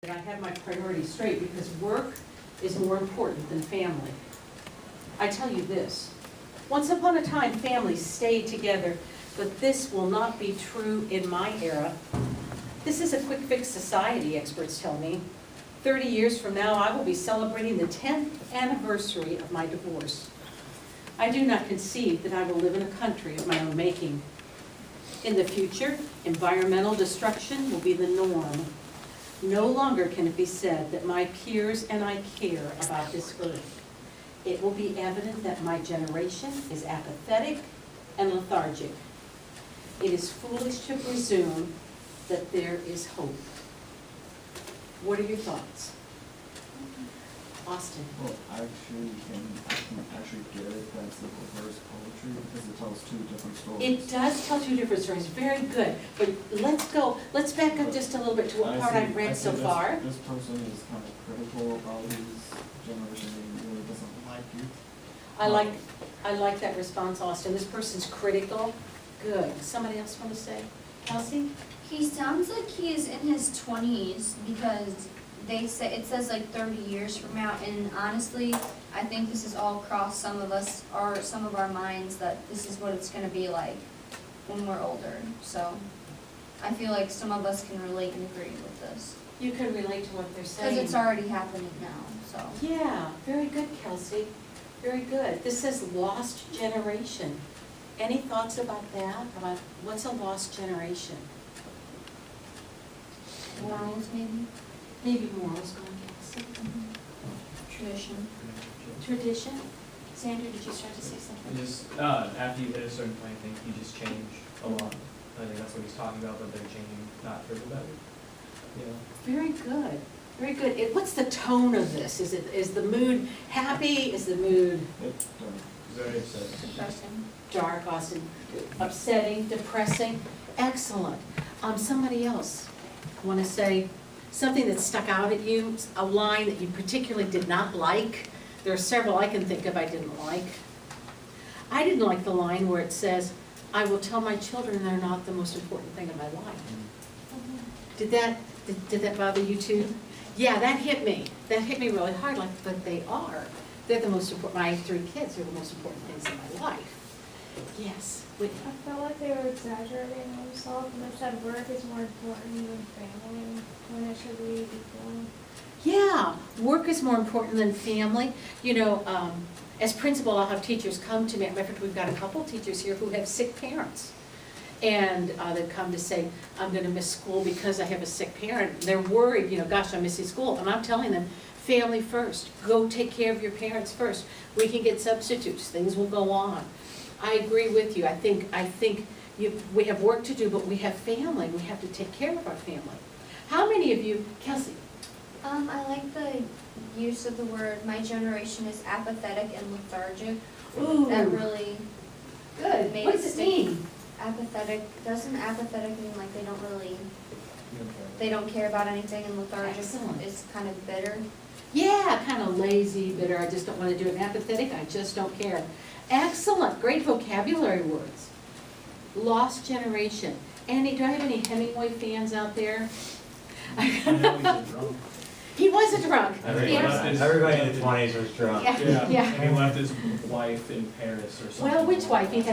that I have my priorities straight, because work is more important than family. I tell you this, once upon a time, families stayed together, but this will not be true in my era. This is a quick fix society, experts tell me. 30 years from now, I will be celebrating the 10th anniversary of my divorce. I do not concede that I will live in a country of my own making. In the future, environmental destruction will be the norm. No longer can it be said that my peers and I care about this earth. It will be evident that my generation is apathetic and lethargic. It is foolish to presume that there is hope. What are your thoughts? Austin. Well, I can actually get it, that's the reverse poetry, because it tells two different stories. It does tell two different stories, very good. But let's back up just a little bit to what part I've read so far. This person is kind of critical about his generation, he really doesn't like you. I like that response, Austin. This person's critical. Good. Somebody else want to say? Kelsey? He sounds like he is in his 20s because it says like 30 years from now, and honestly, I think this is all crossed some of our minds that this is what it's going to be like when we're older. So I feel like some of us can relate and agree with this. You can relate to what they're saying. Because it's already happening now, so. Yeah, very good, Kelsey. Very good. This says lost generation. Any thoughts about that? About what's a lost generation? Morals, maybe? Maybe morals, going Kelsey. Tradition. Tradition? Sandra, did you start to say something? Just after you hit a certain point, I think you just change a lot. I think that's what he's talking about, but they're changing not for the better. Yeah. Very good. Very good. What's the tone of this? Is the mood happy? Is the mood Very upsetting. Depressing. dark, Austin? Upsetting, depressing? Excellent. Somebody else want to say something that stuck out at you, a line that you particularly did not like? There are several I can think of I didn't like. I didn't like the line where it says, I will tell my children they're not the most important thing in my life. Did that bother you too? Yeah, that hit me. That hit me really hard, like, but they are. They're the most important, my 3 kids are the most important things in my life. Yes. Wait. I felt like they were exaggerating themselves, and they said work is more important than family, when it should be equal. Yeah, work is more important than family. You know, as principal, I'll have teachers come to me. In fact, we've got a couple of teachers here who have sick parents. And they've come to say, I'm going to miss school because I have a sick parent. They're worried, you know, gosh, I'm missing school. And I'm telling them, family first. Go take care of your parents first. We can get substitutes. Things will go on. I agree with you. I think we have work to do, but we have family. We have to take care of our family. How many of you, Kelsey? I like the use of the word, my generation is apathetic and lethargic. Ooh. That really Good. made What it does it stick. mean? Apathetic, doesn't apathetic mean like they don't care about anything, and lethargic Excellent. is kind of bitter? Yeah, kind of lazy, bitter. I just don't want to do it. Apathetic, I just don't care. Excellent. Great vocabulary words. Lost generation. Andy, do I have any Hemingway fans out there? I know he's a drunk. He was a drunk. Everybody in the 20s was drunk. Yeah, yeah. And he left his wife in Paris or something. Well, which wife? He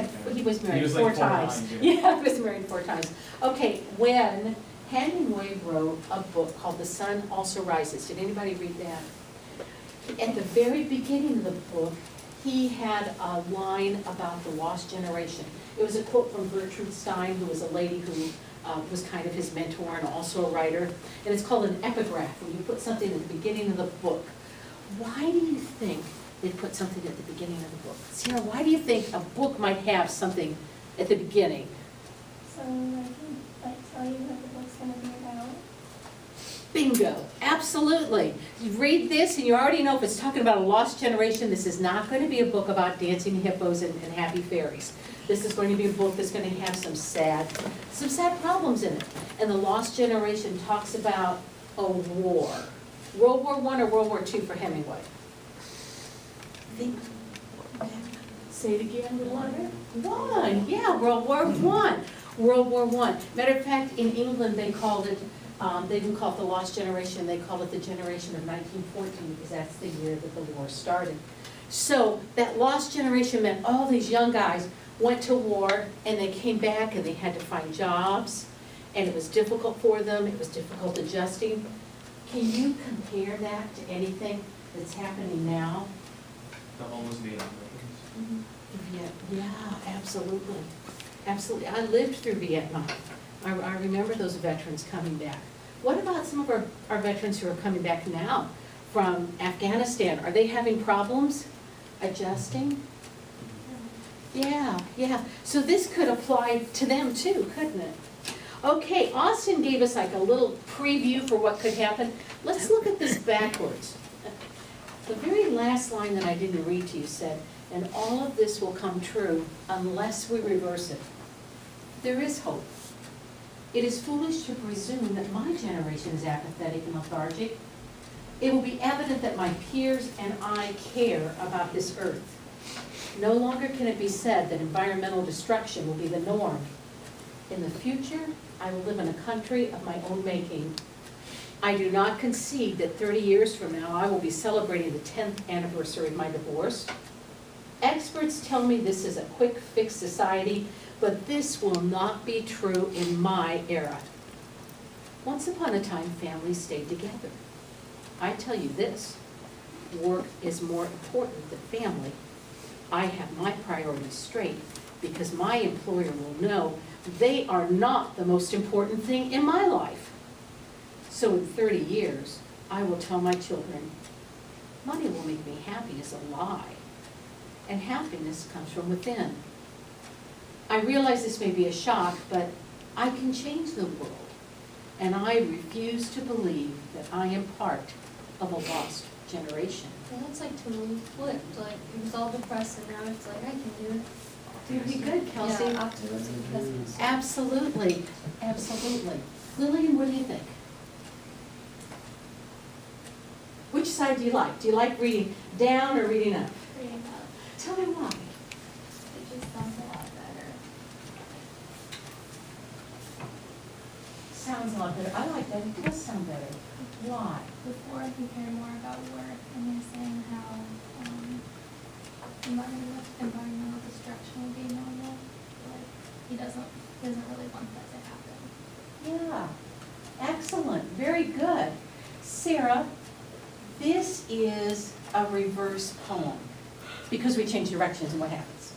was married He was 4 like 4 times. times, Yeah, he was married 4 times. Okay, when Hemingway wrote a book called The Sun Also Rises. Did anybody read that? At the very beginning of the book, he had a line about the lost generation. It was a quote from Gertrude Stein, who was a lady who was kind of his mentor and also a writer. And it's called an epigraph, when you put something at the beginning of the book. Why do you think they put something at the beginning of the book? Sarah, why do you think a book might have something at the beginning? So I can tell you what the book's gonna be about. Bingo, absolutely. You read this and you already know if it's talking about a lost generation, this is not going to be a book about dancing hippos and happy fairies. This is going to be a book that's going to have some sad problems in it. And the lost generation talks about a war. World War I or World War II for Hemingway? Say it again, One, yeah, World War I. World War I. Matter of fact, in England they called it They didn't call it the lost generation, they call it the generation of 1914, because that's the year that the war started. So that lost generation meant all these young guys went to war, and they came back and they had to find jobs, and it was difficult for them, it was difficult adjusting. Can you compare that to anything that's happening now? The homeless Vietnam veterans. Yeah, absolutely. Absolutely. I lived through Vietnam. I remember those veterans coming back. What about some of our veterans who are coming back now from Afghanistan? Are they having problems adjusting? Yeah. So this could apply to them too, couldn't it? Okay, Austin gave us like a little preview for what could happen. Let's look at this backwards. The very last line that I didn't read to you said, and all of this will come true unless we reverse it. There is hope. It is foolish to presume that my generation is apathetic and lethargic. It will be evident that my peers and I care about this earth. No longer can it be said that environmental destruction will be the norm. In the future, I will live in a country of my own making. I do not concede that 30 years from now I will be celebrating the 10th anniversary of my divorce. Experts tell me this is a quick fix society, but this will not be true in my era. Once upon a time, families stayed together. I tell you this, work is more important than family. I have my priorities straight because my employer will know they are not the most important thing in my life. So in 30 years, I will tell my children, money will make me happy is a lie, and happiness comes from within. I realize this may be a shock, but I can change the world, and I refuse to believe that I am part of a lost generation. Well, that's like totally flipped, like it was all depressed and now it's like, I can do it. Pretty good, Kelsey. Yeah, optimism, pessimism. Absolutely, absolutely. Lillian, what do you think? Which side do you like? Do you like reading down or reading up? Reading up. Tell me why. It just sounds a lot better. Sounds a lot better. I like that. It does sound better. Why? Before I can hear more about work, and they're saying how environmental destruction will be normal. Like he doesn't really want that to happen. Yeah. Excellent. Very good. Sarah, this is a reverse poem because we change directions and what happens?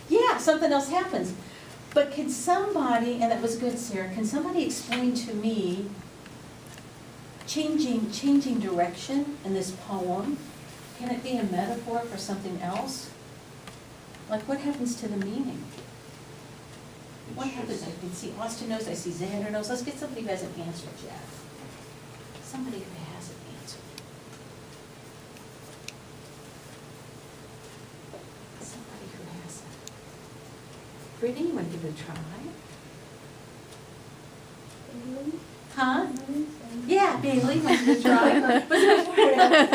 Yeah, something else happens. But can somebody, and that was good, Sarah, can somebody explain to me changing direction in this poem? Can it be a metaphor for something else? Like what happens to the meaning? What happens? I can see Austin knows, I see Xander knows. Let's get somebody who hasn't answered yet. Somebody who hasn't answered. Somebody who hasn't. Brittany, you want to give it a try? Huh? Yeah, Bailey, you want to give it a try?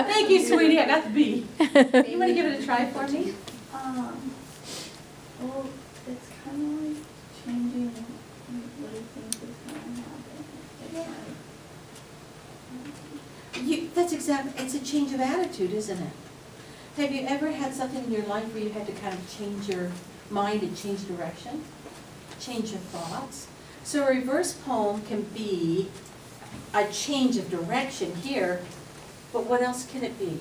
Thank you, sweetie, I got the B. You want to give it a try for me? Well, it's kind of like changing what I think is going to happen. That's exactly, it's a change of attitude, isn't it? Have you ever had something in your life where you had to kind of change your mind and change direction? Change your thoughts? So a reverse poem can be a change of direction here, but what else can it be?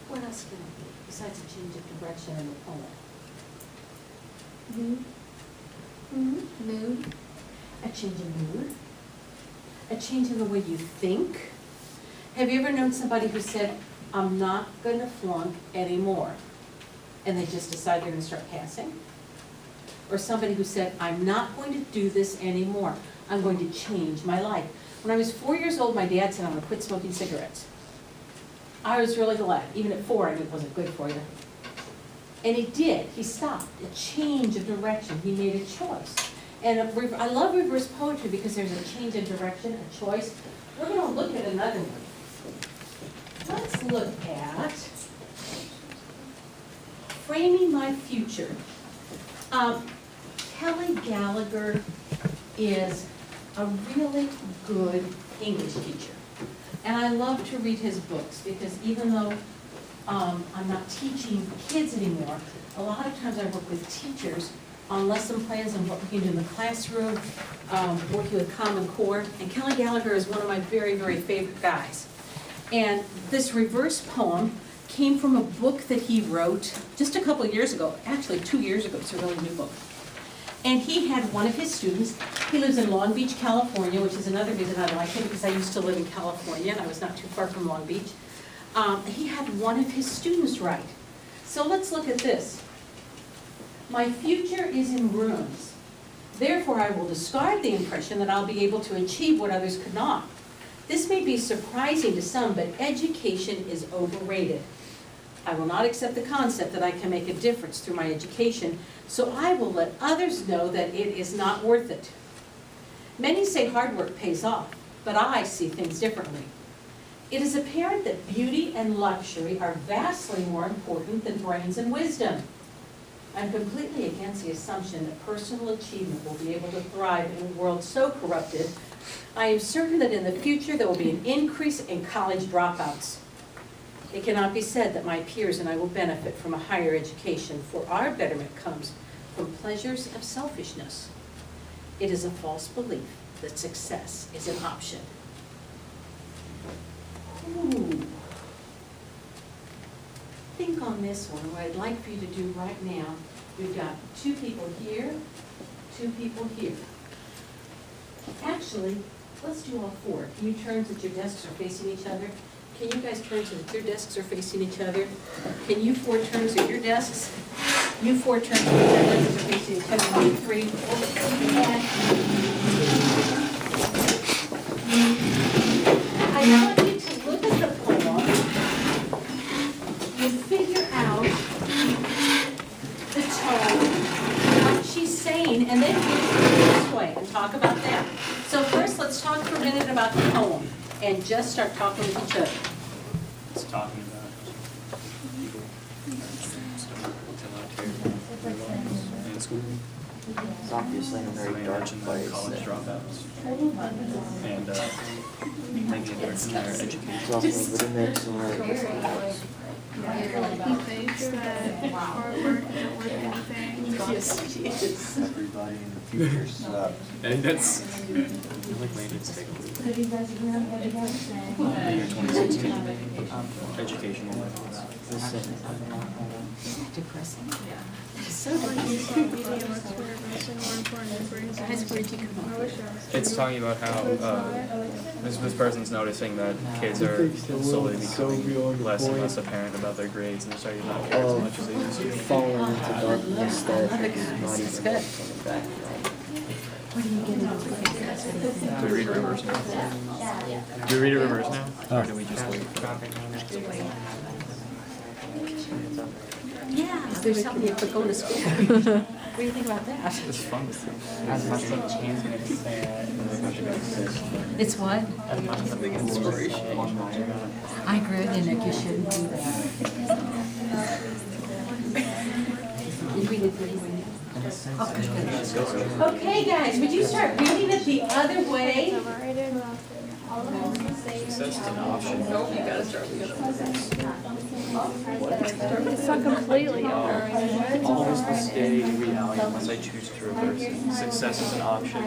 What else can it be besides a change of direction in the poem? Mood. Mm-hmm. Mood. A change of mood? A change in the way you think? Have you ever known somebody who said, I'm not going to flunk anymore, and they just decide they're going to start passing? Or somebody who said, I'm not going to do this anymore. I'm going to change my life. When I was 4 years old, my dad said, I'm going to quit smoking cigarettes. I was really glad. Even at 4, I knew it wasn't good for you. And he did. He stopped. A change of direction. He made a choice. And I love reverse poetry because there's a change of direction, a choice. We're going to look at another one. Let's look at framing my future. Kelly Gallagher is a really good English teacher. And I love to read his books because even though I'm not teaching kids anymore, a lot of times I work with teachers on lesson plans and what we can do in the classroom, working with Common Core. And Kelly Gallagher is one of my very, very favorite guys. And this reverse poem came from a book that he wrote just a couple of years ago, actually 2 years ago. It's a really new book. And he had one of his students, he lives in Long Beach, California, which is another reason I like him, because I used to live in California and I was not too far from Long Beach. He had one of his students write. So let's look at this. My future is in ruins. Therefore, I will discard the impression that I'll be able to achieve what others could not. This may be surprising to some, but education is overrated. I will not accept the concept that I can make a difference through my education, so I will let others know that it is not worth it. Many say hard work pays off, but I see things differently. It is apparent that beauty and luxury are vastly more important than brains and wisdom. I'm completely against the assumption that personal achievement will be able to thrive in a world so corrupted. I am certain that in the future there will be an increase in college dropouts. It cannot be said that my peers and I will benefit from a higher education, for our betterment comes from pleasures of selfishness. It is a false belief that success is an option. Ooh. Think on this one. What I'd like for you to do right now, we've got 2 people here, 2 people here. Actually, let's do all 4. Can you turn so that your desks are facing each other? Can you guys turn so that your desks are facing each other? Can you 4 turn so your desks? You 4 turn so your desks are facing each other. 1, 3. I want you to look at the poem and figure out the tone, what she's saying, and then use it this way and talk about that. So first, let's talk for a minute about the poem and just start talking with each other. It's talking about people in school. It's obviously in a very dark place. College dropouts. And maybe a difference in their education. It's also a little mix of He thinks that hard work isn't worth anything. Yes, she is. Everybody in the future sucks. And that's, I like Landon's take on it. Could you guys remember what you guys saying? Year 2016, educational methods. Depressing. Yeah. So It's talking about how this person's noticing that kids are slowly becoming less and less apparent about their grades and they're starting to not care as much as they used to. falling into darkness that is not even It's good. coming back from. What do you get into? Do we read a reverse now? Do we read a reverse now? Or do we just wait? Yeah, there's something for going to school. What do you think about that? It's fun. As much as a chance It's what? As much as a big inspiration. I agree with you, Nick, you shouldn't do that. You read it anyway. Okay, guys, would you start reading it the other way? Success is an option. It's not completely Always will stay in reality unless I choose to reverse it. Success is an option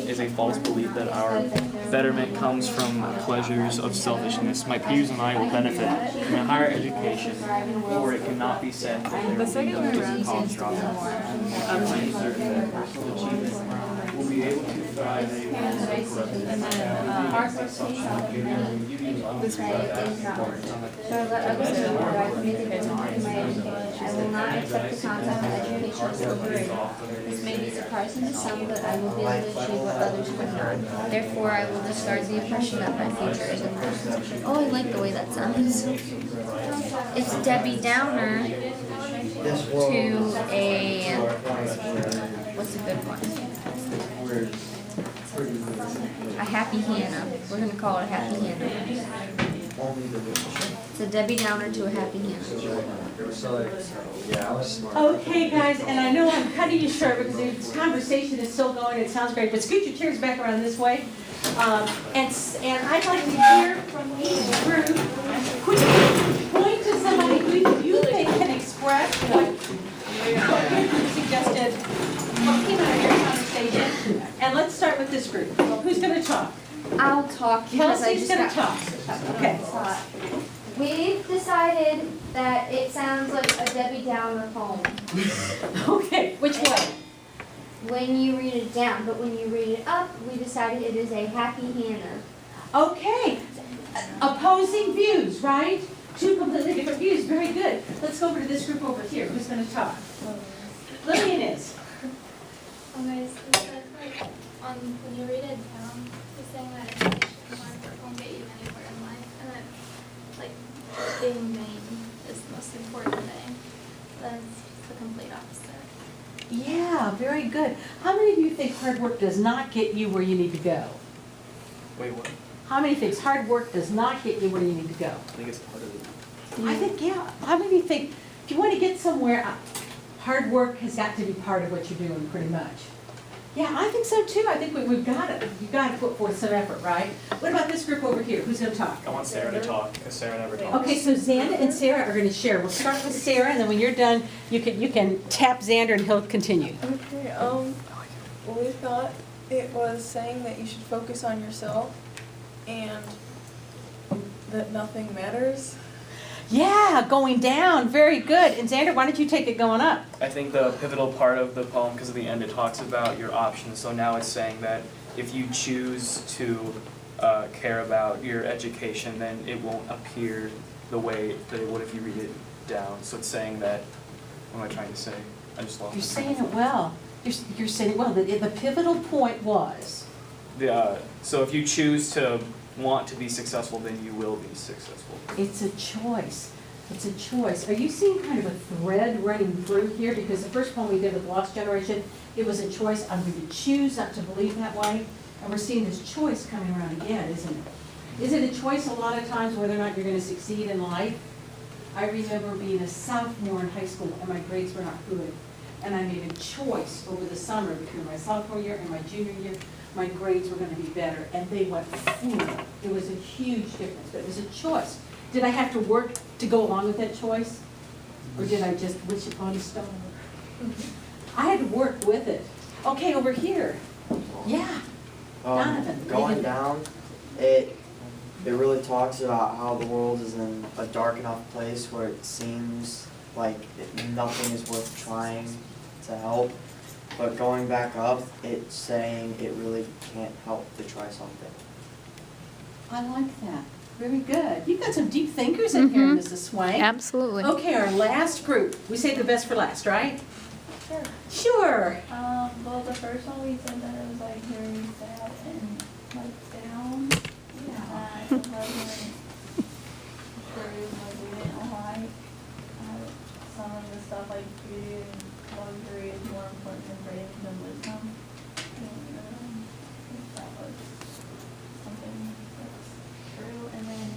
is a false belief that our betterment comes from pleasures of selfishness. My peers and I will benefit from a higher education, for it cannot be said that there will be no college dropouts. I am certain that personal achievement will be able to thrive in a world so corrupted. This way is not worth it. So I let others know that I can make a difference in my education. I will not accept the concept that education is overrated. This may be surprising to some, but I will be able to achieve what others could not. Therefore, I will discard the impression that my future is in ruins. Oh, I like the way that sounds. It's Debbie Downer to a, what's a good one? A Happy Hannah. We're going to call it Happy Hannah. only the wish. It's a Debbie Downer to a happy Hannah. Yeah, I was smart. Okay, guys, and I know I'm cutting you short because this conversation is still going, it sounds great, but scoot your chairs back around this way. And I'd like to hear from each group, quickly point to somebody who you think can express what you suggested, what came out of your conversation. And let's start with this group. Who's gonna talk? I'll talk because I Kelsey's just gonna got. talk. Okay. We've decided that it sounds like a Debbie Downer poem Okay, which way? when you read it down, but when you read it up, we decided it is a happy Hannah. Okay, opposing views, right? Two completely different views, very good. Let's go over to this group over here. Who's gonna talk? Lillian is. Okay, so it says like when you read it down, it's saying that hard work won't get you anywhere in life, and that like being vain is the most important thing. That's the complete opposite. Yeah, very good. How many of you think hard work does not get you where you need to go? Wait, what? How many thinks hard work does not get you where you need to go? I think it's part of it. I think, yeah. How many of you think if you want to get somewhere, hard work has got to be part of what you're doing pretty much? Yeah, I think so too. I think we've got it. You've got to put forth some effort, right? What about this group over here? Who's going to talk? I want Sarah to talk, because Sarah never talks. Okay, so Xander and Sarah are going to share. We'll start with Sarah, and then when you're done, you can tap Xander and he'll continue. Okay, well, we thought it was saying that you should focus on yourself and that nothing matters. Yeah, going down, very good. And Xander, why don't you take it going up? I think the pivotal part of the poem, because at the end it talks about your options. So now it's saying that if you choose to care about your education, then it won't appear the way that it would if you read it down. So it's saying that, what am I trying to say? I just lost You're it. saying it well. You're saying it well. The pivotal point was? So if you choose to want to be successful, then you will be successful. It's a choice. It's a choice. Are you seeing kind of a thread running through here? Because the first poem we did with Lost Generation, it was a choice. I'm going to choose not to believe that way. And we're seeing this choice coming around again, isn't it? Is it a choice a lot of times whether or not you're going to succeed in life? I remember being a sophomore in high school and my grades were not good. And I made a choice over the summer between my sophomore year and my junior year. My grades were going to be better, and they went boom. It was a huge difference, but it was a choice. Did I have to work to go along with that choice? Or did I just wish upon a star? I had to work with it. Okay, over here. Yeah. Donovan. Going down, it really talks about how the world is in a dark enough place where it seems like nothing is worth trying to help. But going back up, it's saying it really can't help to try something. I like that. Very good. You've got some deep thinkers in here, Mrs. Swank. Absolutely. Okay, our last group. We saved the best for last, right? Sure. Sure. Well, the first one we said that it was like very sad and like down. Yeah. It wasn't true, like we didn't like some of the stuff like beauty and luxury is more important than brains and wisdom. And I think that was something that's true. And then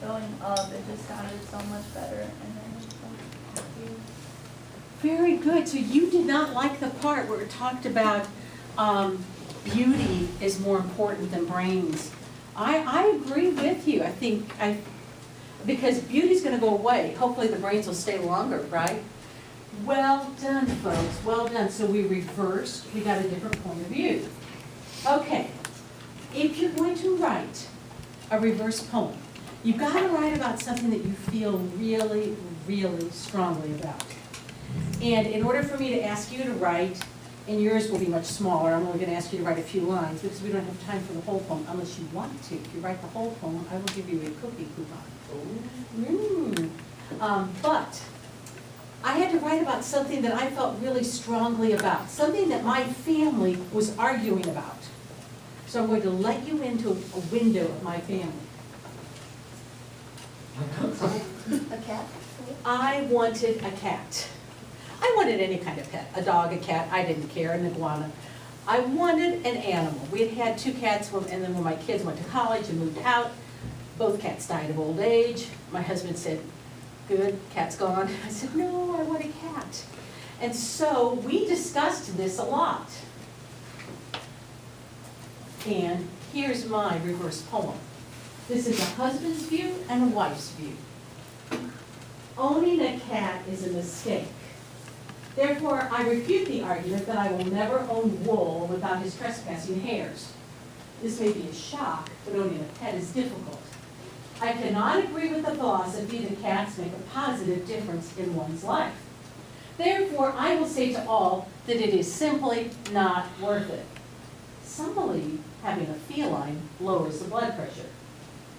going up, it just sounded so much better. And then it's like, Very good. So you did not like the part where it talked about beauty is more important than brains. I agree with you. I think because beauty's going to go away. Hopefully the brains will stay longer, right? Well done, folks. Well done. So we reversed. We got a different point of view. Okay. If you're going to write a reverse poem, you've got to write about something that you feel really, really strongly about. And in order for me to ask you to write, and yours will be much smaller, I'm only going to ask you to write a few lines because we don't have time for the whole poem unless you want to. If you write the whole poem, I will give you a cookie coupon. But I had to write about something that I felt really strongly about, something that my family was arguing about. So I'm going to let you into a window of my family. A cat? I wanted a cat. I wanted any kind of pet, a dog, a cat, I didn't care, an iguana. I wanted an animal. We had had 2 cats, and then when my kids went to college and moved out, Both cats died of old age. My husband said, good, cat's gone. I said, no, I want a cat. And so we discussed this a lot. And here's my reverse poem. This is a husband's view and a wife's view. Owning a cat is a mistake. Therefore, I refute the argument that I will never own wool without his trespassing hairs. This may be a shock, but owning a pet is difficult. I cannot agree with the philosophy that cats make a positive difference in one's life. Therefore, I will say to all that it is simply not worth it. Some believe having a feline lowers the blood pressure,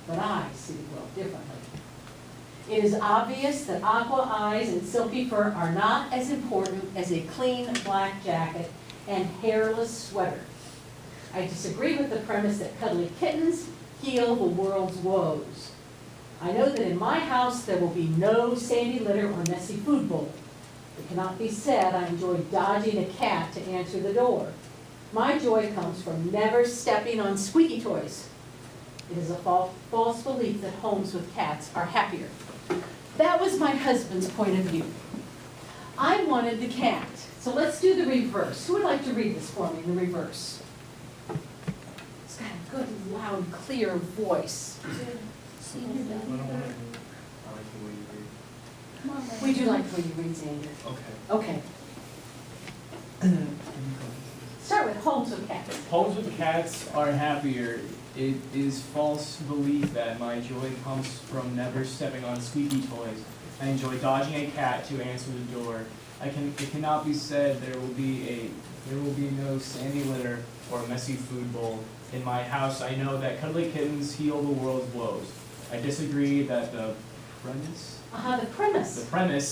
but I see the world differently. It is obvious that aqua eyes and silky fur are not as important as a clean black jacket and hairless sweater. I disagree with the premise that cuddly kittens heal the world's woes. I know that in my house there will be no sandy litter or messy food bowl. It cannot be said I enjoy dodging a cat to answer the door. My joy comes from never stepping on squeaky toys. It is a false belief that homes with cats are happier. That was my husband's point of view. I wanted the cat. So let's do the reverse. Who would like to read this for me, the reverse? It's got a good, loud, clear voice. We do like the way you read, Xander. Okay. Okay. Start with homes with cats. Homes with cats are happier. It is false belief that my joy comes from never stepping on squeaky toys. I enjoy dodging a cat to answer the door. It cannot be said there will be no sandy litter or messy food bowl. In my house, I know that cuddly kittens heal the world's woes. I disagree that the premise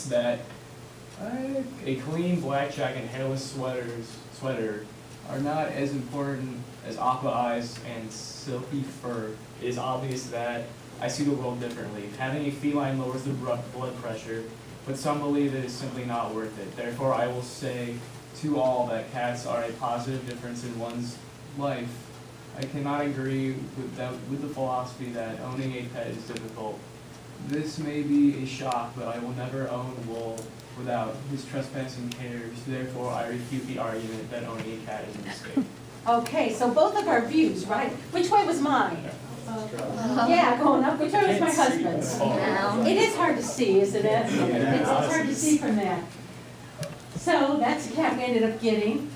that a clean black jacket and hairless sweater are not as important as aqua eyes and silky fur. It is obvious that I see the world differently. Having a feline lowers the blood pressure, but some believe it is simply not worth it. Therefore, I will say to all that cats are a positive difference in one's life. I cannot agree with the philosophy that owning a pet is difficult. This may be a shock, but I will never own wool without his trespassing hairs. Therefore, I refute the argument that owning a cat is a mistake. Okay, so both of our views, right? Which way was mine? Yeah, going up. Which way was my husband's? It is hard to see, isn't it? It's hard to see from that. So that's the cat we ended up getting.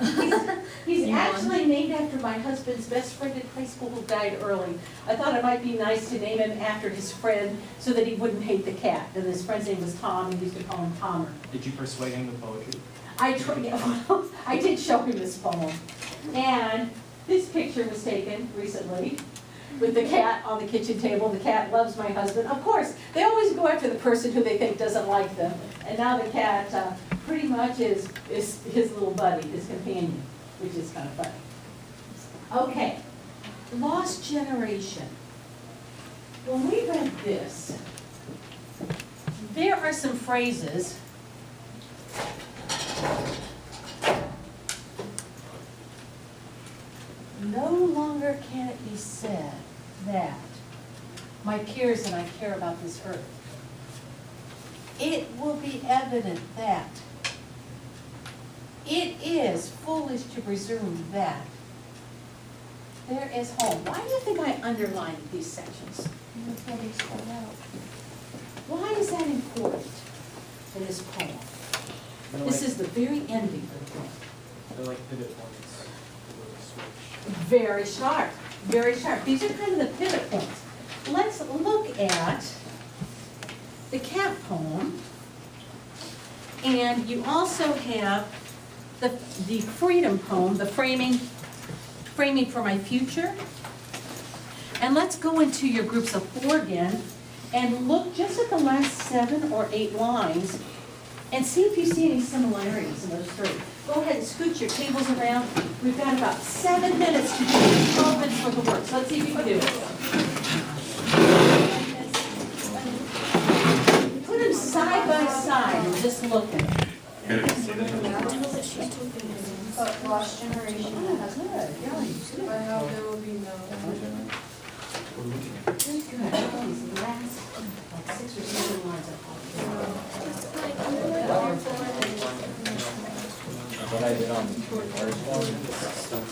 He's actually named after my husband's best friend in high school who died early. I thought it might be nice to name him after his friend so that he wouldn't hate the cat. And his friend's name was Tom, and we used to call him Tomer. Did you persuade him with poetry? I did show him this poem. And this picture was taken recently with the cat on the kitchen table. The cat loves my husband. Of course, they always go after the person who they think doesn't like them. And now the cat pretty much is his little buddy, his companion, which is kind of funny. Okay, lost generation. When we read this, there are some phrases no longer can it be said that my peers and I care about this earth. It will be evident that it is foolish to presume that there is home. Why do you think I underlined these sections? Why is that important in this poem? This is the very ending of the poem. They're like pivot points. Very sharp, very sharp. These are kind of the pivot points. Let's look at the cat poem. And you also have the freedom poem, the framing for my future. And let's go into your groups of 4 again and look just at the last 7 or 8 lines and see if you see any similarities in those 3. Go ahead and scoot your tables around. We've got about 7 minutes to do 12 minutes worth of work. So let's see if you can do it. Put them side by side and just look at them. Lost generation. By how there will be no. Good. what I did on the first one.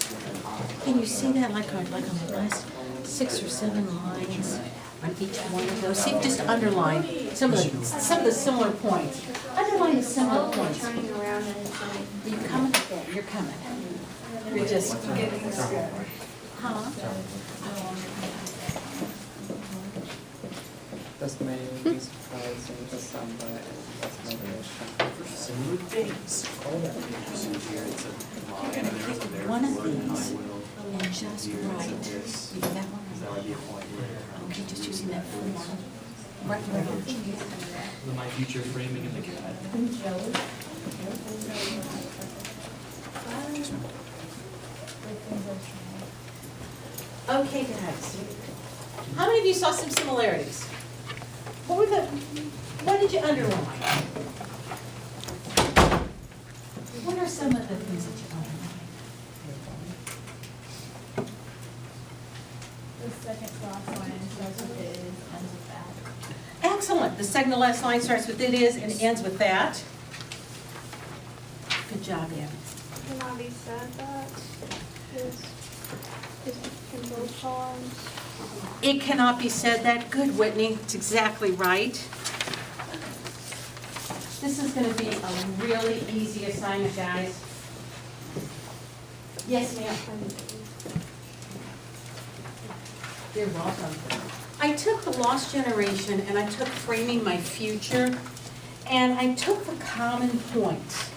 Can you see that like on the last 6 or 7 lines on each one of those? See, just underline some of the similar points. Underline the similar points. Turning around and it's like. You're coming, you're coming. You're just, huh? Das may be surprising to some, but that's my question. Similar things. One of these, and just right. You got that one? Okay, just using that form. Right, My future framing in the cat. Okay, guys. How many of you saw some similarities? What did you underline? What are some of the things that you underlined? The second last line starts with it is, ends with that. Excellent. The second to last line starts with it is and ends with that. Good job, Ann. Cannot be said that is in both columns. It cannot be said that. Good, Whitney. It's exactly right. This is going to be a really easy assignment, guys. Yes, ma'am. You're welcome. I took the lost generation and I took framing my future and I took the common points.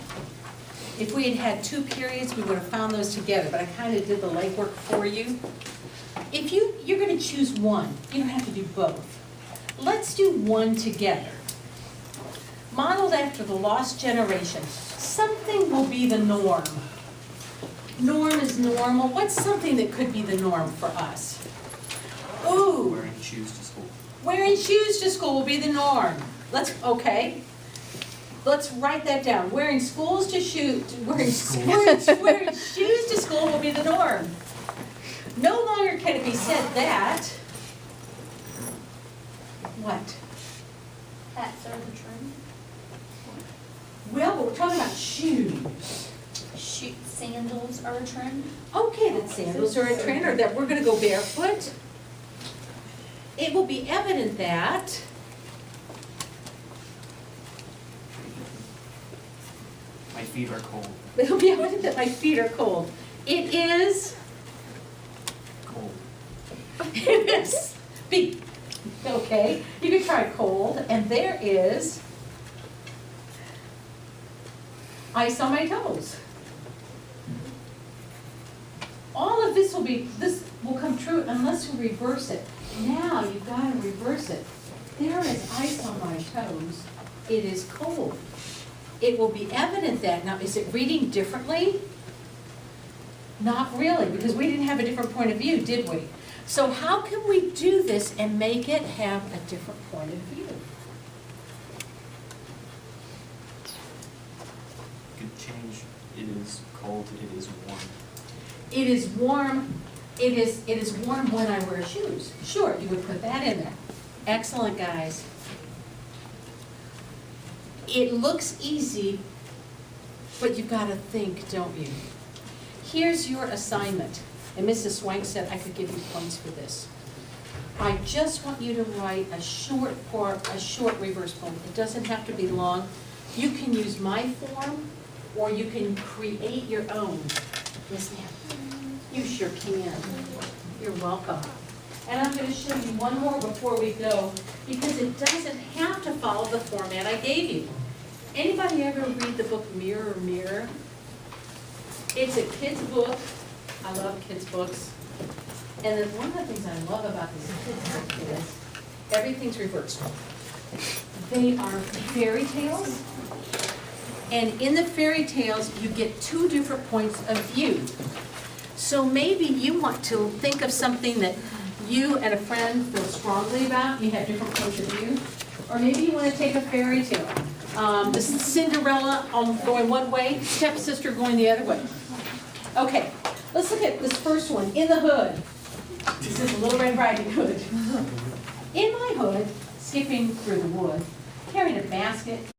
If we had had 2 periods, we would have found those together, but I kind of did the legwork for you. If you're going to choose one, you don't have to do both. Let's do one together. Modeled after the lost generation, something will be the norm. Norm is normal. What's something that could be the norm for us? Ooh. Wearing shoes to school. Wearing shoes to school will be the norm. Okay. Let's write that down. Wearing shoes to school will be the norm. No longer can it be said that. What? Hats are the trend. Well, but we're talking about shoes. Sandals are a trend. Okay, that sandals are a trend, or that we're going to go barefoot. It will be evident that My feet are cold. it'll be evident that my feet are cold. It is. Cold. It is. Okay, you can try cold, and there is ice on my toes. All of this will come true unless we reverse it. Now you've got to reverse it. There is ice on my toes. It is cold. It will be evident that. Now, is it reading differently? Not really, because we didn't have a different point of view, did we? So how can we do this and make it have a different point of view? You could change it is cold to it is warm. It is warm. It is warm when I wear shoes. Sure, you would put that in there. Excellent, guys. It looks easy, but you've got to think, don't you? Here's your assignment. And Mrs. Swank said I could give you points for this. I just want you to write a short reverse poem. It doesn't have to be long. You can use my form, or you can create your own. Yes, ma'am. You sure can. You're welcome. And I'm going to show you one more before we go, because it doesn't have to follow the format I gave you. Anybody ever read the book Mirror, Mirror? It's a kid's book. I love kids' books. And then one of the things I love about this kids' book is everything's reversed. They are fairy tales. And in the fairy tales, you get 2 different points of view. So maybe you want to think of something that you and a friend feel strongly about. You have different points of view. Or maybe you want to take a fairy tale. The Cinderella going one way, stepsister going the other way. Okay, let's look at this first one. In the hood. This is a Little Red Riding Hood. In my hood, skipping through the wood, carrying a basket